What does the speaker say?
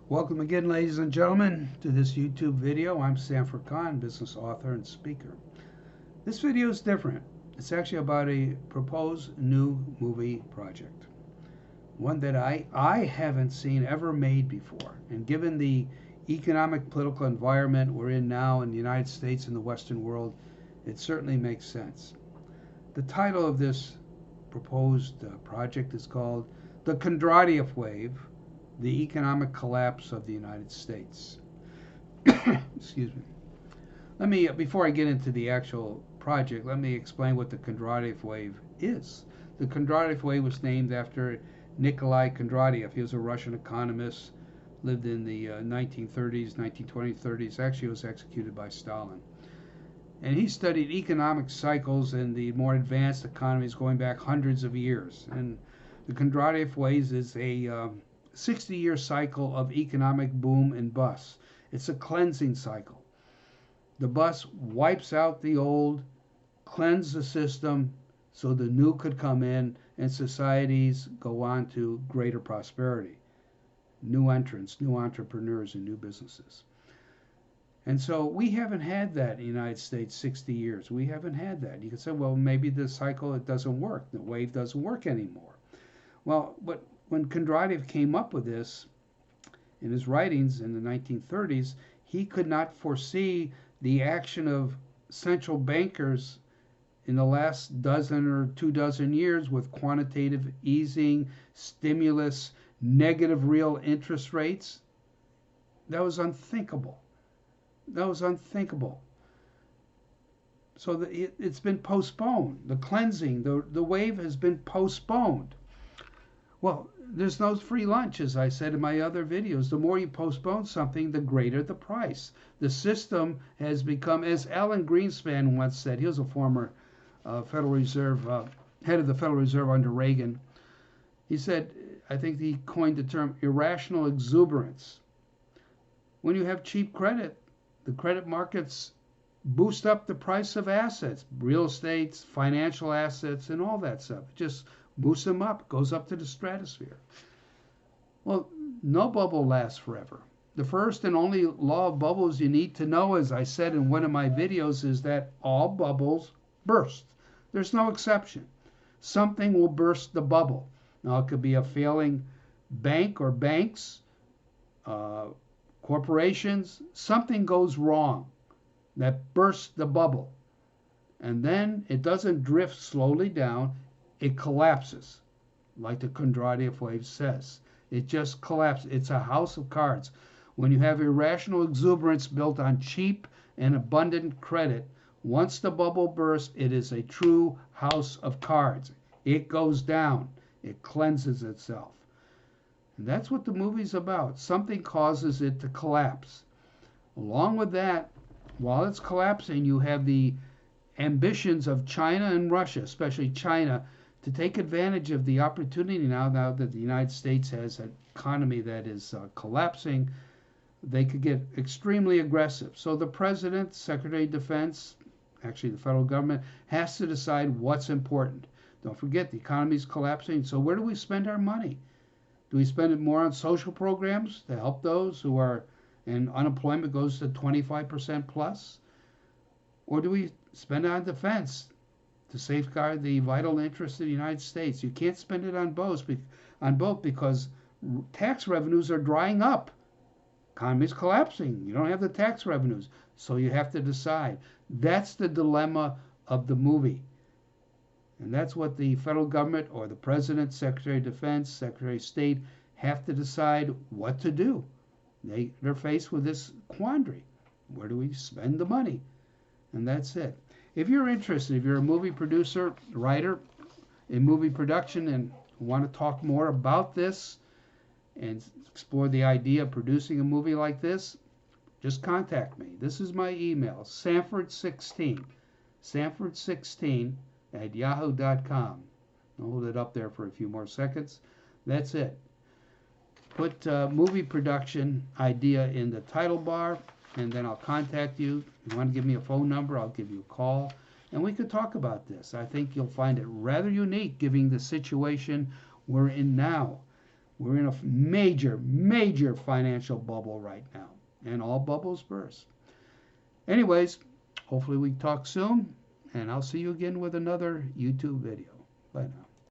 Welcome again, ladies and gentlemen, to this YouTube video. I'm Sanford Khan, business author and speaker. This video is different. It's actually about a proposed new movie project. One that I haven't seen ever made before. And given the economic political environment we're in now in the United States and the Western world, it certainly makes sense. The title of this proposed project is called The Kondratieff Wave, the Economic Collapse of the United States. Excuse me. Before I get into the actual project, let me explain what the Kondratieff Wave is. The Kondratieff Wave was named after Nikolai Kondratieff. He was a Russian economist, lived in the 1930s, 1920s, 30s. Actually, he was executed by Stalin. And he studied economic cycles in the more advanced economies going back hundreds of years. And the Kondratieff Wave is a 60-year cycle of economic boom and bust. It's a cleansing cycle. The bust wipes out the old, cleanse the system so the new could come in and societies go on to greater prosperity. New entrants, new entrepreneurs, and new businesses. And so we haven't had that in the United States 60 years. We haven't had that. You could say, well, maybe the cycle, it doesn't work. The wave doesn't work anymore. Well, but when Kondratieff came up with this in his writings in the 1930s, he could not foresee the action of central bankers in the last dozen or 24 years with quantitative easing, stimulus, negative real interest rates. That was unthinkable. That was unthinkable. So it's been postponed. The cleansing, the wave has been postponed. Well, there's no free lunch, as I said in my other videos. The more you postpone something, the greater the price. The system has become, as Alan Greenspan once said, he was a former Federal Reserve, head of the Federal Reserve under Reagan. He said, I think he coined the term irrational exuberance. When you have cheap credit, the credit markets boost up the price of assets, real estate, financial assets, and all that stuff. Just boosts them up, goes up to the stratosphere. Well, no bubble lasts forever. The first and only law of bubbles you need to know, as I said in one of my videos, is that all bubbles burst. There's no exception. Something will burst the bubble. Now, it could be a failing bank or banks, corporations. Something goes wrong that bursts the bubble. And then it doesn't drift slowly down. It collapses, like the Kondratieff Wave says. It just collapses. It's a house of cards. When you have irrational exuberance built on cheap and abundant credit, once the bubble bursts, it is a true house of cards. It goes down. It cleanses itself. And that's what the movie's about. Something causes it to collapse. Along with that, while it's collapsing, you have the ambitions of China and Russia, especially China, to take advantage of the opportunity now that the United States has an economy that is collapsing. They could get extremely aggressive. So the president, Secretary of Defense, actually the federal government, has to decide what's important. Don't forget, the economy is collapsing. So where do we spend our money? Do we spend it more on social programs to help those who are, and unemployment goes to 25% plus? Or do we spend it on defense to safeguard the vital interests of the United States? You can't spend it on both because tax revenues are drying up. Economy is collapsing. You don't have the tax revenues. So you have to decide. That's the dilemma of the movie. And that's what the federal government or the president, Secretary of Defense, Secretary of State have to decide what to do. They're faced with this quandary. Where do we spend the money? And that's it. If you're interested, if you're a movie producer, writer in movie production and want to talk more about this and explore the idea of producing a movie like this, just contact me. This is my email, sanford16 @yahoo.com. I'll hold it up there for a few more seconds. That's it. Put movie production idea in the title bar, and then I'll contact you. If you want to give me a phone number, I'll give you a call, and we could talk about this. I think you'll find it rather unique given the situation we're in now. We're in a major financial bubble right now, and all bubbles burst. Anyways, hopefully we talk soon, and I'll see you again with another YouTube video. Bye now.